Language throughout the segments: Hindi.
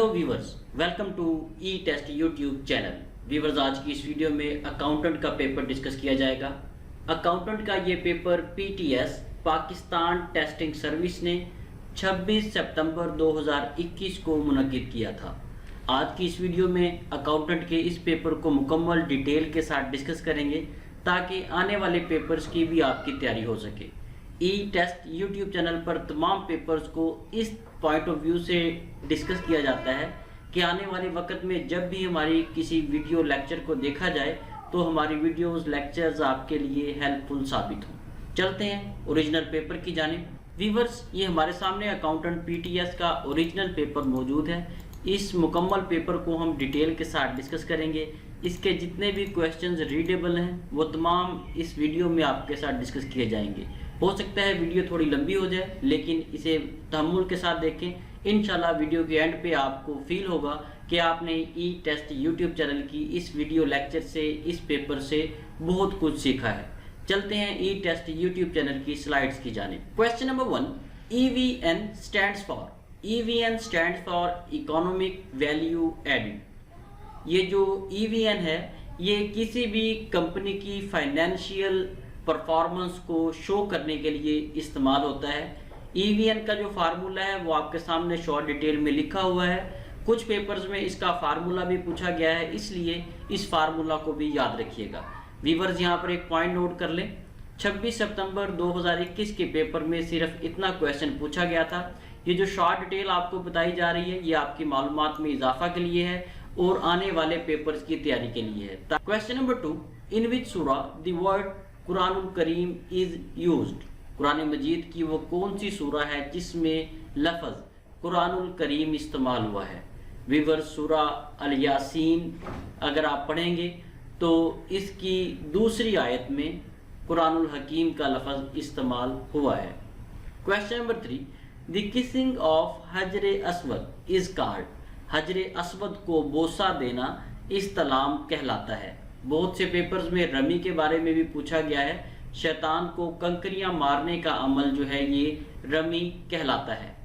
Viewers, welcome to E test YouTube channel. Viewers, आज की इस वीडियो में अकाउंटेंट का पेपर डिस्कस किया जाएगा। अकाउंटेंट का ये paper PTS Pakistan testing service ने 26 सितंबर 2021 को मुनक्किद किया था। आज की इस वीडियो में अकाउंटेंट के इस पेपर को मुकम्मल डिटेल के साथ डिस्कस करेंगे ताकि आने वाले पेपर्स की भी आपकी तैयारी हो सके। ई टेस्ट यूट्यूब चैनल पर तमाम पेपर्स को इस पॉइंट ऑफ व्यू से डिस्कस किया जाता है कि आने वाले वक्त में जब भी हमारी किसी वीडियो लेक्चर को देखा जाए तो हमारी वीडियोस लेक्चर्स आपके लिए हेल्पफुल साबित हों। चलते हैं ओरिजिनल पेपर की जानिब। व्यूअर्स, ये हमारे सामने अकाउंटेंट पीटीएस का ओरिजिनल पेपर मौजूद है। इस मुकम्मल पेपर को हम डिटेल के साथ डिस्कस करेंगे। इसके जितने भी क्वेश्चंस रीडेबल हैं वो तमाम इस वीडियो में आपके साथ डिस्कस किए जाएंगे। हो सकता है वीडियो थोड़ी लंबी हो जाए, लेकिन इसे तहम्मुल के साथ देखें। इंशाल्लाह वीडियो के एंड पे आपको फील होगा कि आपने ई टेस्ट यूट्यूब चैनल की इस वीडियो लेक्चर से, इस पेपर से बहुत कुछ सीखा है। चलते हैं ई टेस्ट यूट्यूब चैनल की स्लाइड्स की जानिब। Question number 1, EVN stands for. EVN stands for economic value added. ये जो EVN है ये किसी भी कंपनी की फाइनेंशियल परफॉर्मेंस को शो करने के लिए इस्तेमाल होता है। EVN का जो फार्मूला है वो आपके सामने शॉर्ट डिटेल में लिखा हुआ है। कुछ पेपर्स में इसका फार्मूला भी पूछा गया है, इसलिए इस फार्मूला को भी याद रखिएगा। व्यूअर्स, यहाँ पर एक पॉइंट नोट कर लें। 26 सितंबर 2021 के पेपर में सिर्फ इतना क्वेश्चन पूछा गया था। ये जो शॉर्ट डिटेल आपको बताई जा रही है ये आपकी मालूमात में इजाफा के लिए है और आने वाले पेपर्स की तैयारी के लिए है। Question number 2, in which surah the word Quranul Karim is used. Quran Majeed की वो कौन सी सूरा है जिसमें लफ्ज़ कुरानुल करीम इस्तेमाल हुआ है। व्यूअर्स, सूरा अल यासीन अगर आप पढ़ेंगे तो इसकी दूसरी आयत में कुरानुल हकीम का लफ्ज़ इस्तेमाल हुआ है। Question number 3, the kissing of Hajre Aswad is called. Hajre Aswad को बोसा देना इस्तलाम कहलाता है। बहुत से पेपर्स में रमी के बारे में भी पूछा गया है। शैतान को कंकरियां मारने का अमल जो है ये रमी कहलाता है।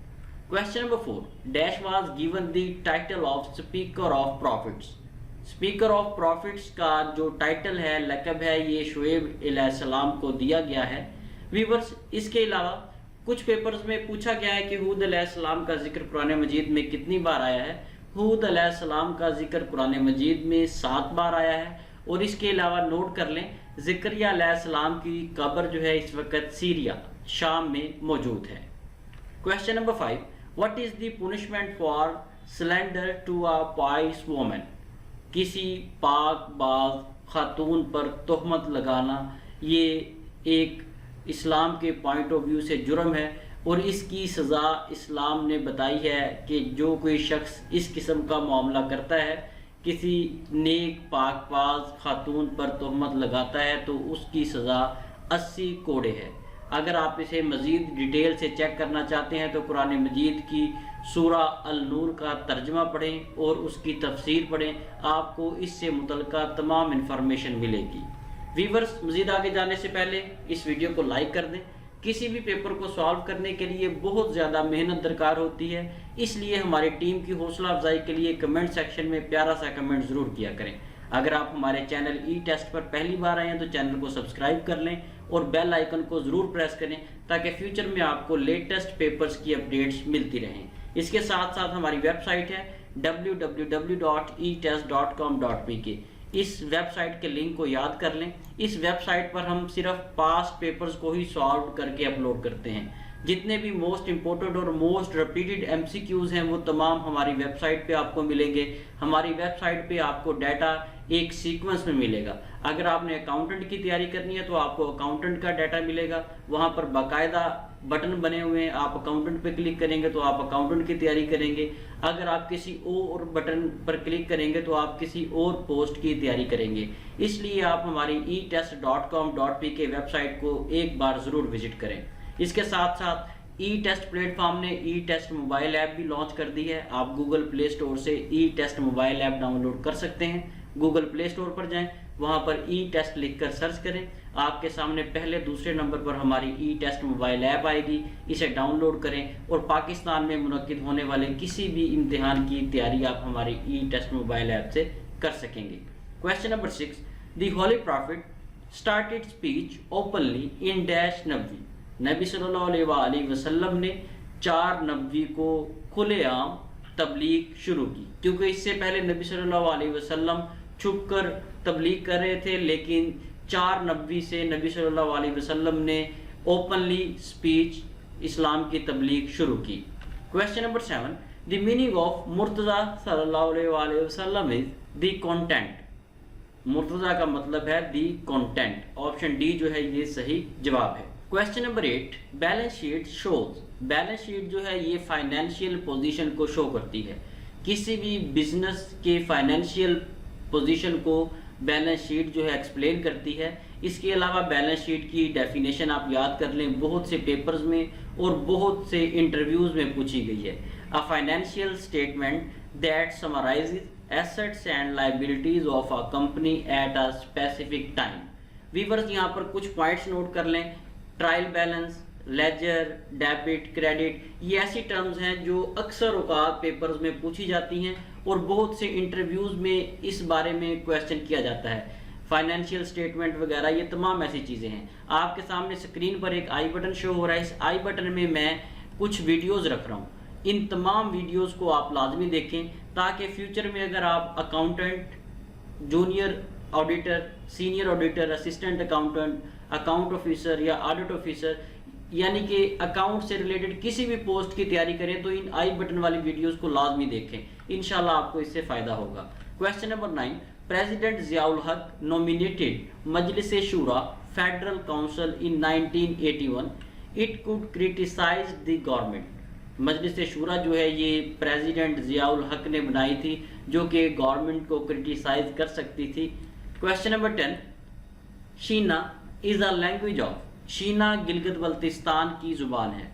Question number 4, dash was given the title of speaker of profits. Speaker of profits का जो टाइटल है, लक़ब है, ये शुएब अलैहिस्सलाम को दिया गया है। व्यूअर्स, इसके अलावा कुछ पेपर्स में पूछा गया है कि हूद अलैहिस्सलाम का जिक्र कुरान मजीद में कितनी बार आया है। हूद अलैहिस्सलाम का जिक्र कुरान मजीद में 7 बार आया है। और इसके अलावा नोट कर लें, ज़करिया अलैहिस्सलाम की कब्र जो है इस वक्त सीरिया, शाम में मौजूद है। Question number 5, what is the punishment for slander to a pious woman. किसी पाक बाज खातून पर तोहमत लगाना ये एक इस्लाम के पॉइंट ऑफ व्यू से जुर्म है और इसकी सज़ा इस्लाम ने बताई है कि जो कोई शख्स इस किस्म का मामला करता है, किसी नेक पाकबाज खातून पर तोहमत लगाता है तो उसकी सज़ा 80 कोड़े है। अगर आप इसे मज़ीद डिटेल से चेक करना चाहते हैं तो कुरान मजीद की सूरा अल नूर का तर्जमा पढ़ें और उसकी तफसीर पढ़ें, आपको इससे मुतल्लिका तमाम इन्फॉर्मेशन मिलेगी। व्यूअर्स, मज़ीद आगे जाने से पहले इस वीडियो को लाइक कर दें। किसी भी पेपर को सॉल्व करने के लिए बहुत ज़्यादा मेहनत दरकार होती है, इसलिए हमारी टीम की हौसला अफजाई के लिए कमेंट सेक्शन में प्यारा सा कमेंट ज़रूर किया करें। अगर आप हमारे चैनल ई टेस्ट पर पहली बार आए हैं तो चैनल को सब्सक्राइब कर लें और बेल आइकन को ज़रूर प्रेस करें ताकि फ्यूचर में आपको लेटेस्ट पेपर्स की अपडेट्स मिलती रहें। इसके साथ साथ हमारी वेबसाइट है www.etest.com.pk। इस वेबसाइट के लिंक को याद कर लें। इस वेबसाइट पर हम सिर्फ पास्ट पेपर्स को ही सॉल्व करके अपलोड करते हैं। जितने भी मोस्ट इम्पोर्टेंट और मोस्ट रिपीटेड MCQs हैं वो तमाम हमारी वेबसाइट पे आपको मिलेंगे। हमारी वेबसाइट पे आपको डाटा एक सीक्वेंस में मिलेगा। अगर आपने अकाउंटेंट की तैयारी करनी है तो आपको अकाउंटेंट का डाटा मिलेगा। वहाँ पर बाकायदा बटन बने हुए हैं, आप अकाउंटेंट पे क्लिक करेंगे तो आप अकाउंटेंट की तैयारी करेंगे। अगर आप किसी और बटन पर क्लिक करेंगे तो आप किसी और पोस्ट की तैयारी करेंगे। इसलिए आप हमारी etest.com.pk वेबसाइट को एक बार ज़रूर विजिट करें। इसके साथ साथ ई टेस्ट प्लेटफॉर्म ने ई टेस्ट मोबाइल ऐप भी लॉन्च कर दी है। आप गूगल प्ले स्टोर से ई टेस्ट मोबाइल ऐप डाउनलोड कर सकते हैं। गूगल प्ले स्टोर पर जाएं, वहां पर ई टेस्ट लिखकर सर्च करें। आपके सामने पहले दूसरे नंबर पर हमारी ई टेस्ट मोबाइल ऐप आएगी, इसे डाउनलोड करें और पाकिस्तान में मुनक्किद होने वाले किसी भी इम्तिहान की तैयारी आप हमारी ई टेस्ट मोबाइल ऐप से कर सकेंगे। Question number 6, the holy prophet started speech openly in डैश नबवी। नबी सल्लल्लाहु अलैहि वसल्लम ने 4 नबवी को खुलेआम तबलीग शुरू की, क्योंकि इससे पहले नबी सल्लल्लाहु अलैहि वसल्लम छुप कर तबलीग कर रहे थे, लेकिन 4 नबवी से नबी सल्लल्लाहु अलैहि वसल्लम ने ओपनली स्पीच इस्लाम की तबलीग शुरू की। Question number 7, the meaning of Murtaza सल्लल्लाहु अलैहि वसल्लम इज द कंटेंट। मुर्तज़ा का मतलब है दी कंटेंट। ऑप्शन डी जो है ये सही जवाब है। Question number 8, balance sheet shows. Balance sheet जो है ये फाइनेंशियल पोजीशन को शो करती है। किसी भी बिजनेस के फाइनेंशियल पोजीशन को बैलेंस शीट जो है एक्सप्लेन करती है। इसके अलावा बैलेंस शीट की डेफिनेशन आप याद कर लें, बहुत से पेपर्स में और बहुत से इंटरव्यूज में पूछी गई है। A financial statement that summarizes assets and liabilities of a company at a specific time. Viewers यहाँ पर कुछ पॉइंट्स नोट कर लें। Trial balance, ledger, debit, credit, ये ऐसी टर्म्स हैं जो अक्सर औकात पेपर्स में पूछी जाती हैं और बहुत से इंटरव्यूज में इस बारे में क्वेश्चन किया जाता है। फाइनेंशियल स्टेटमेंट वगैरह ये तमाम ऐसी चीज़ें हैं। आपके सामने स्क्रीन पर एक आई बटन शो हो रहा है। इस आई बटन में मैं कुछ वीडियोज़ रख रहा हूँ। इन तमाम वीडियोज़ को आप लाजमी देखें ताकि फ्यूचर में अगर आप accountant, junior auditor, senior auditor, assistant accountant, account officer या ऑडिट ऑफिसर यानी कि अकाउंट से रिलेटेड किसी भी पोस्ट की तैयारी करें तो इन आई बटन वाली वीडियोस को लाजमी देखें। इंशाल्लाह आपको इससे फ़ायदा होगा। क्वेश्चन नंबर 9, प्रेसिडेंट ज़ियाउल हक nominated Majlis Shura federal council in 1981। It could criticise the government. Majlis Shura जो है ये प्रेसिडेंट ज़ियाउल हक ने बनाई थी, जो कि गवर्नमेंट को क्रिटिसाइज कर सकती थी। Question number 10, Sheena is a language of. Sheena Gilgit Baltistan की ज़ुबान है।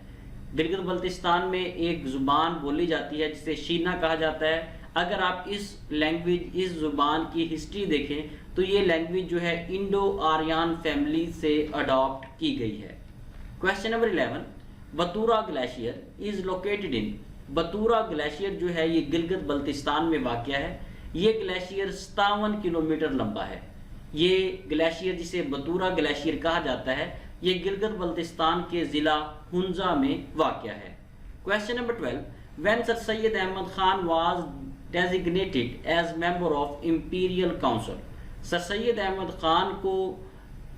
गिलगित बल्तिस्तान में एक ज़ुबान बोली जाती है जिसे शीना कहा जाता है। अगर आप इस लैंग्वेज, इस ज़ुबान की हिस्ट्री देखें तो ये लैंग्वेज जो है इंडो आर्यन फैमिली से अडॉप्ट की गई है। Question number 11, Batura glacier is located in. Batura glacier जो है ये गिलगित बल्तिस्तान में वाक़या है। ये ग्लेशियर 57 किलोमीटर लंबा है। ये ग्लेशियर जिसे बतूरा ग्लेशियर कहा जाता है ये गिलगित बल्तिस्तान के ज़िला हुंजा में वाक़या है। Question number 12, when sir Syed Ahmed Khan was designated as member of imperial council. Sir Syed Ahmed Khan को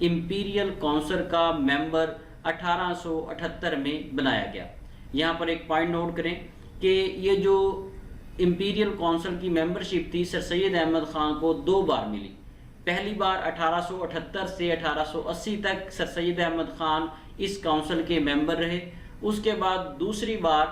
इंपीरियल काउंसिल का मेंबर 1878 में बनाया गया। यहाँ पर एक पॉइंट नोट करें कि ये जो इंपीरियल काउंसिल की मेंबरशिप थी सर सैयद अहमद खान को 2 बार मिली। पहली बार 1878 से 1880 तक सर सैयद अहमद खान इस काउंसिल के मेंबर रहे। उसके बाद दूसरी बार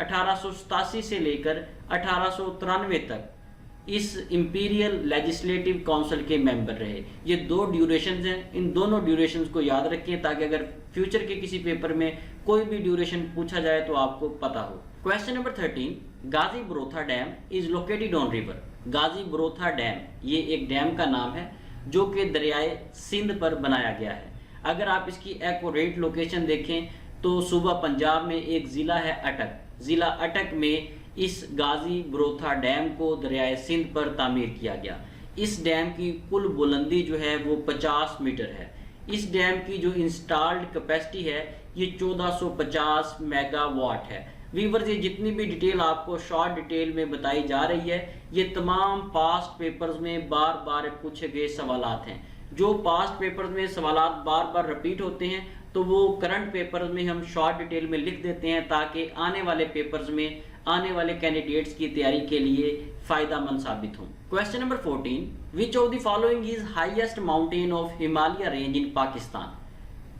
1887 से लेकर 1893 तक इस इंपीरियल लेजिस्लेटिव काउंसिल के मेंबर रहे। ये 2 ड्यूरेशंस हैं। इन दोनों ड्यूरेशंस को याद रखें ताकि अगर फ्यूचर के किसी पेपर में कोई भी ड्यूरेशन पूछा जाए तो आपको पता हो। Question number 13, Ghazi Barotha dam is located on river. Ghazi Barotha dam ये एक डैम का नाम है जो कि दरियाए सिंध पर बनाया गया है। अगर आप इसकी एक्यूरेट लोकेशन देखें तो सूबा पंजाब में एक ज़िला है अटक। ज़िला अटक में इस गाजी बरोथा डैम को दरियाए सिंध पर तामीर किया गया। इस डैम की कुल बुलंदी जो है वो 50 मीटर है। इस डैम की जो इंस्टॉल्ड कैपेसिटी है ये 1450 मेगावाट है। व्यूअर्स, ये जितनी भी डिटेल आपको शॉर्ट डिटेल में बताई जा रही है ये तमाम पास्ट पेपर्स में बार बार पूछे गए सवालात हैं। जो पास्ट पेपर्स में सवालात बार बार रिपीट होते हैं तो वो करंट पेपर्स में हम शॉर्ट डिटेल में लिख देते हैं ताकि आने वाले पेपर्स में आने वाले कैंडिडेट्स की तैयारी के लिए फ़ायदामंद साबित हों। Question number 14, which of the following is highest mountain of Himalaya range इन पाकिस्तान।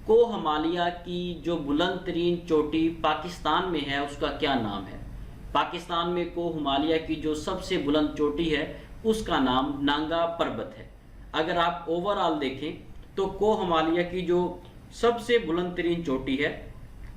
को हिमालय की जो बुलंद तरीन चोटी पाकिस्तान में है उसका क्या नाम है। पाकिस्तान में को हिमालय की जो सबसे बुलंद चोटी है उसका नाम नांगा पर्वत है। अगर आप ओवरऑल देखें तो को हिमालय की जो सबसे बुलंद तरीन चोटी है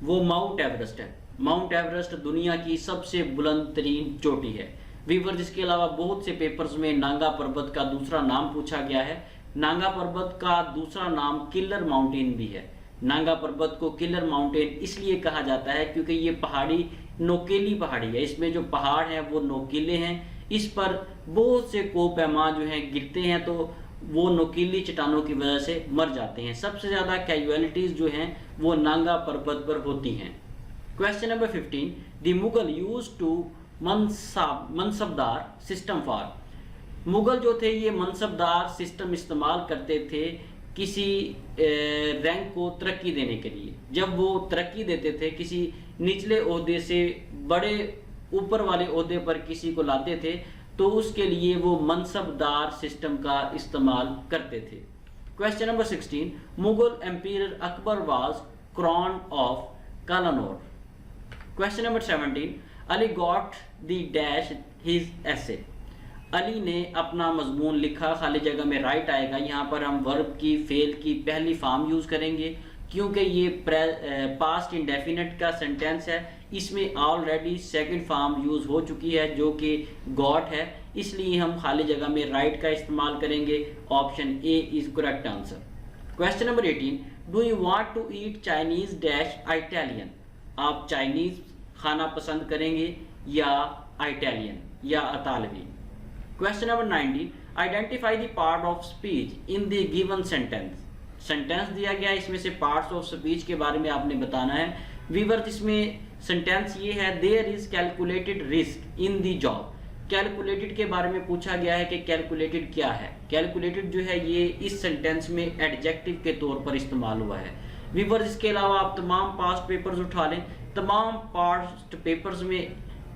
वो माउंट एवरेस्ट है। माउंट एवरेस्ट दुनिया की सबसे बुलंद तरीन चोटी है। वीवर्स इसके अलावा बहुत से पेपर्स में नांगा पर्वत का दूसरा नाम पूछा गया है। नांगा पर्वत का दूसरा नाम किलर माउंटेन भी है। नांगा पर्वत को किलर माउंटेन इसलिए कहा जाता है क्योंकि ये पहाड़ी नोकीली पहाड़ी है, इसमें जो पहाड़ हैं वो नोकीले हैं, इस पर बहुत से कोह-पैमा जो हैं गिरते हैं तो वो नोकीली चट्टानों की वजह से मर जाते हैं। सबसे ज़्यादा कैजुअलिटीज़ जो हैं वो नांगा पर्वत पर होती हैं। Question number 15, the Mughal used to mansabdar system for. Mughal जो थे ये मनसबदार सिस्टम इस्तेमाल करते थे किसी रैंक को तरक्की देने के लिए। जब वो तरक्की देते थे, किसी निचले ओहदे से बड़े ऊपर वाले ओहदे पर किसी को लाते थे, तो उसके लिए वो मनसबदार सिस्टम का इस्तेमाल करते थे। Question number 16, Mughal empire Akbar was crown of Kalanaur. Question number 17, Ali got the dash his essay. Ali ने अपना मजमून लिखा, खाली जगह में राइट आएगा। यहाँ पर हम वर्ब की फेल की पहली फॉर्म यूज़ करेंगे क्योंकि ये पास्ट इंडेफिनिट का सेंटेंस है, इसमें ऑलरेडी सेकंड फॉर्म यूज़ हो चुकी है जो कि गॉट है, इसलिए हम खाली जगह में राइट का इस्तेमाल करेंगे। Option A is correct answer. Question number 18, do you want to eat Chinese dash Italian. आप चाइनीज़ खाना पसंद करेंगे या इटालियन या इतालवी। Question number 19, identify the part of speech in the given sentence. Sentence दिया गया, इसमें से पार्ट्स ऑफ स्पीच के बारे में आपने बताना है। वीवर्स इसमें सेंटेंस ये है, there is calculated risk in the job. Calculated के बारे में पूछा गया है कि कैलकुलेटेड क्या है। कैलकुलेटेड जो है ये इस सेंटेंस में एडजेक्टिव के तौर पर इस्तेमाल हुआ है। वीवर्स इसके अलावा आप तमाम पास्ट पेपर्स उठा लें, तमाम पास्ट पेपर्स में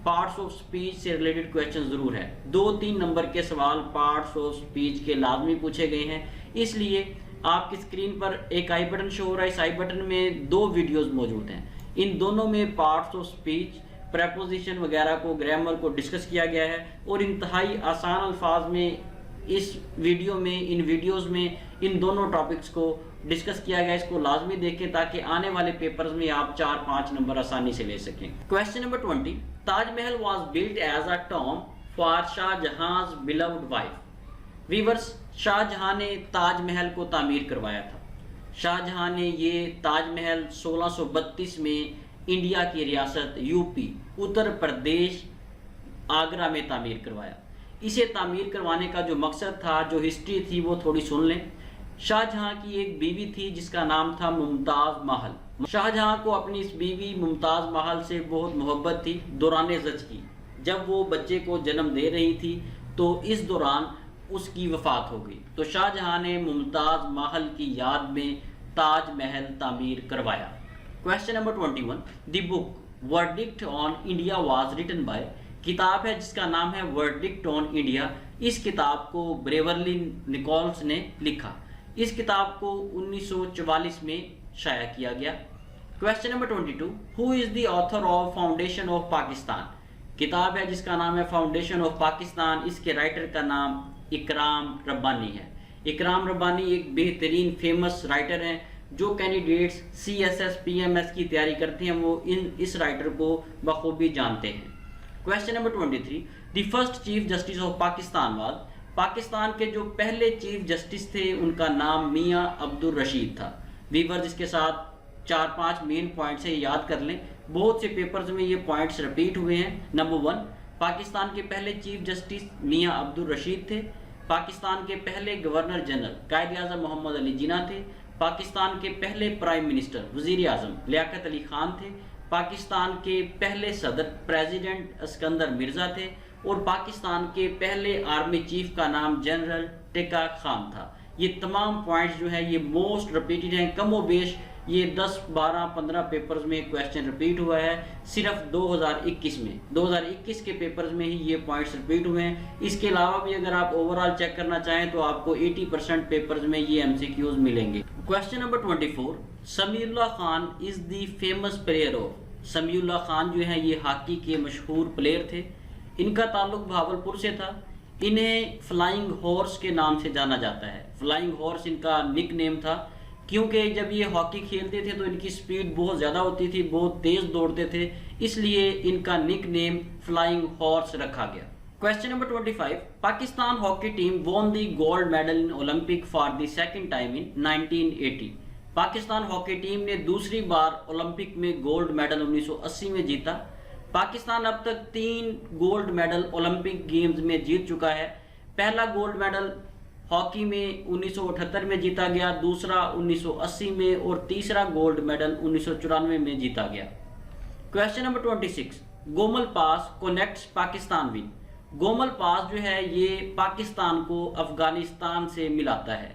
पार्ट्स ऑफ स्पीच से रिलेटेड क्वेश्चन जरूर है। 2-3 नंबर के सवाल पार्ट्स ऑफ स्पीच के लाजमी पूछे गए हैं, इसलिए आपकी स्क्रीन पर एक आई बटन शो हो रहा है। इस आई बटन में 2 वीडियोस मौजूद हैं, इन दोनों में पार्ट्स ऑफ स्पीच, प्रेपोजिशन वगैरह को, ग्रामर को डिस्कस किया गया है और इंतहाई आसान अल्फाज में इस वीडियो में, इन वीडियोस में इन दोनों टॉपिक्स को डिस्कस किया गया। इसको लाजमी देखें ताकि आने वाले पेपर्स में आप 4-5 नंबर आसानी से ले सकें। Question number 20, Taj Mahal was built as a tomb for Shah Jahan's beloved wife. Viewers, Shah Jahan ने ताजमहल को तामीर करवाया था। शाहजहां ने ये ताजमहल 1632 में इंडिया की रियासत यूपी उत्तर प्रदेश आगरा में तामीर करवाया। इसे तामीर करवाने का जो मकसद था, जो हिस्ट्री थी, वो थोड़ी सुन लें। शाहजहां की एक बीवी थी जिसका नाम था मुमताज़ महल। शाहजहां को अपनी इस बीवी मुमताज़ महल से बहुत मोहब्बत थी दौरान ज़च की। जब वो बच्चे को जन्म दे रही थी तो इस दौरान उसकी वफ़ात हो गई, तो शाहजहां ने मुमताज़ महल की याद में ताजमहल तामीर करवाया। Question number 21, the book verdict on India was written by. किताब है जिसका नाम है वर्डिक्ट ऑन इंडिया। इस किताब को ब्रेवरली निकोल्स ने लिखा। इस किताब को 1944 में शाया किया गया। Question number 22, who is the author of foundation of Pakistan. किताब है जिसका नाम है फाउंडेशन ऑफ पाकिस्तान। इसके राइटर का नाम इकराम रब्बानी है। इकराम रब्बानी एक बेहतरीन फेमस राइटर हैं। जो कैंडिडेट्स CSS PMS की तैयारी करते हैं वो इस राइटर को बखूबी जानते हैं। Question number 23, the first chief justice of Pakistan was. Pakistan के जो पहले चीफ जस्टिस थे उनका नाम मियां अब्दुल रशीद था। वीवर्स इसके साथ 4-5 मेन पॉइंट्स है, याद कर लें। बहुत से पेपर्स में ये पॉइंट्स रिपीट हुए हैं। नंबर 1, पाकिस्तान के पहले चीफ जस्टिस मियां अब्दुल रशीद थे। पाकिस्तान के पहले गवर्नर जनरल कायद आज़म मोहम्मद अली जिन्ना थे। पाकिस्तान के पहले प्राइम मिनिस्टर वज़ीर आज़म लियाकत अली खान थे। पाकिस्तान के पहले सदर प्रेसिडेंट अस्कंदर मिर्ज़ा थे और पाकिस्तान के पहले आर्मी चीफ का नाम जनरल टिक्का खान था। ये तमाम पॉइंट्स जो है ये मोस्ट रिपीटेड हैं। कम व बेश ये 10, 12, 15 पेपर्स में क्वेश्चन रिपीट हुआ है। सिर्फ 2021 में 2021 के पेपर्स में ही ये पॉइंट्स रिपीट हुए हैं। इसके अलावा भी अगर आप ओवरऑल चेक करना चाहें तो आपको 80% पेपर्स में ये MCQs मिलेंगे। Question number 24, Samiullah Khan is the famous player of. Samiullah Khan जो है ये हॉकी के मशहूर प्लेयर थे। इनका ताल्लुक भावलपुर से था। इन्हें फ्लाइंग हॉर्स के नाम से जाना जाता है। फ्लाइंग हॉर्स इनका निक नेम था क्योंकि जब ये हॉकी खेलते थे तो इनकी स्पीड बहुत ज़्यादा होती थी, बहुत तेज़ दौड़ते थे, इसलिए इनका निक नेम फ्लाइंग हॉर्स रखा गया। Question number 25. Pakistan hockey team won the gold medal in Olympic for the second time in 1980. Pakistan hockey team ने दूसरी बार ओलंपिक में गोल्ड मेडल 1980 में जीता। पाकिस्तान अब तक 3 गोल्ड मेडल ओलंपिक गेम्स में जीत चुका है। पहला गोल्ड मेडल हॉकी में 1978 में जीता गया, दूसरा 1980 में और तीसरा गोल्ड मेडल 1994 में जीता गया। Question number 26। Gomal pass connects Pakistan with. Gomal pass जो है ये पाकिस्तान को अफगानिस्तान से मिलाता है।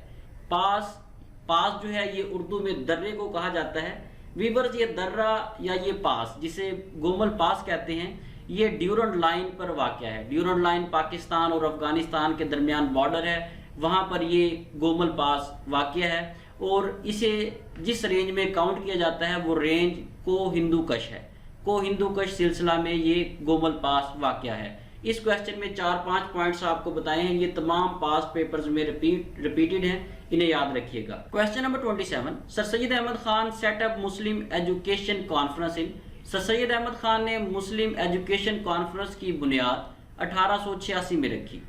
पास जो है ये उर्दू में दर्रे को कहा जाता है। वीवर्स, ये दर्रा या ये पास जिसे गोमल पास कहते हैं, ये ड्यूरंड लाइन पर वाक़या है। ड्यूरंड लाइन पाकिस्तान और अफगानिस्तान के दरमियान बॉर्डर है, वहाँ पर ये गोमल पास वाक़या है और इसे जिस रेंज में काउंट किया जाता है वो रेंज को हिंदू कश है। को हिंदू कश सिलसिला में ये गोमल पास वाक़या है। इस क्वेश्चन में 4-5 पॉइंट्स आपको बताए हैं, ये तमाम पास पेपर्स में रिपीटेड हैं, इन्हें याद रखिएगा। Question number 27। Sir Syed Ahmed Khan set up Muslim education conference in. Sir Syed Ahmed Khan ने मुस्लिम एजुकेशन कॉन्फ्रेंस की बुनियाद 1886 में रखी।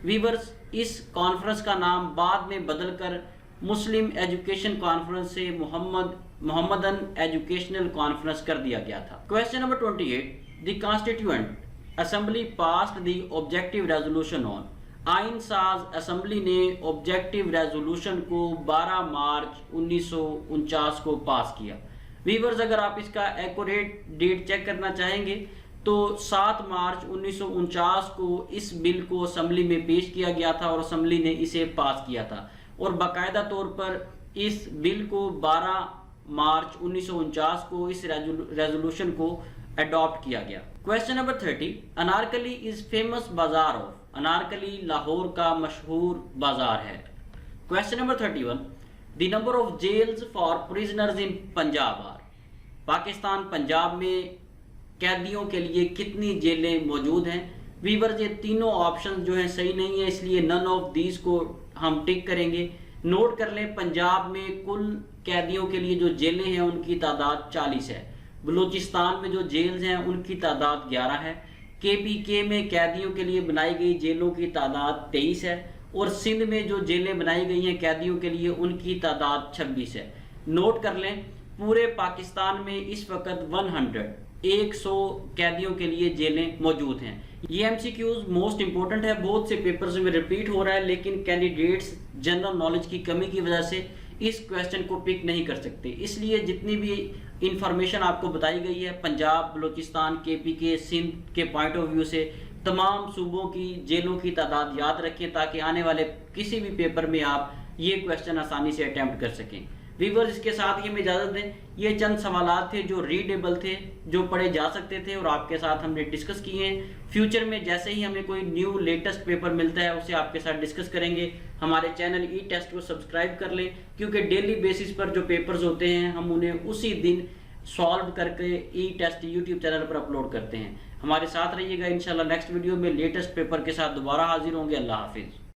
वीवर्स, इस कॉन्फ्रेंस का नाम बाद में बदलकर मुस्लिम एजुकेशन कॉन्फ्रेंस से मोहम्मदन एजुकेशनल कॉन्फ्रेंस कर दिया गया था। Question number 28। The constituent assembly passed the objective resolution on. आइन साज असेंबली ने ऑब्जेक्टिव रेजोल्यूशन को 12 मार्च 1949 को पास किया। वीवर्स, अगर आप इसका एक्यूरेट डेट चेक करना चाहेंगे तो 7 मार्च 1949 को इस बिल को असेंबली में पेश किया गया था और असेंबली ने इसे पास किया था और बाकायदा तौर पर इस बिल को 12 मार्च 1949 को इस रेजोल्यूशन को अडॉप्ट किया गया। Question number 30। Anarkali is famous bazaar of. Anarkali Lahore का मशहूर बाजार है। Question number 31। The number of jails for prisoners in Punjab are. Pakistan Punjab में कैदियों के लिए कितनी जेलें मौजूद हैं। वीवर्स, ये तीनों ऑप्शन जो हैं सही नहीं है, इसलिए नन ऑफ दीज को हम टिक करेंगे। नोट कर लें, पंजाब में कुल कैदियों के लिए जो जेलें हैं उनकी तादाद 40 है। बलूचिस्तान में जो जेल्स हैं उनकी तादाद 11 है। KPK में कैदियों के लिए बनाई गई जेलों की तादाद 23 है और सिंध में जो जेलें बनाई गई हैं कैदियों के लिए उनकी तादाद 26 है। नोट कर लें, पूरे पाकिस्तान में इस वक्त 100 कैदियों के लिए जेलें मौजूद हैं। ये MCQs मोस्ट इंपॉर्टेंट है, बहुत से पेपर्स में रिपीट हो रहा है, लेकिन कैंडिडेट्स जनरल नॉलेज की कमी की वजह से इस क्वेश्चन को पिक नहीं कर सकते। इसलिए जितनी भी इंफॉर्मेशन आपको बताई गई है पंजाब, बलूचिस्तान, KPK, सिंध के पॉइंट ऑफ व्यू से तमाम सूबों की जेलों की तादाद याद रखें ताकि आने वाले किसी भी पेपर में आप ये क्वेश्चन आसानी से अटैम्प्ट कर सकें। वीवर्स, इसके साथ ही हमें इजाज़त दें। ये चंद सवालात थे जो रीडेबल थे, जो पढ़े जा सकते थे और आपके साथ हमने डिस्कस किए हैं। फ्यूचर में जैसे ही हमें कोई न्यू लेटेस्ट पेपर मिलता है उसे आपके साथ डिस्कस करेंगे। हमारे चैनल ई-टेस्ट को सब्सक्राइब कर लें क्योंकि डेली बेसिस पर जो पेपर्स होते हैं हम उन्हें उसी दिन सॉल्व करके ई-टेस्ट यूट्यूब चैनल पर अपलोड करते हैं। हमारे साथ रहिएगा। इंशाल्लाह नेक्स्ट वीडियो में लेटेस्ट पेपर के साथ दोबारा हाजिर होंगे। अल्लाह हाफिज़।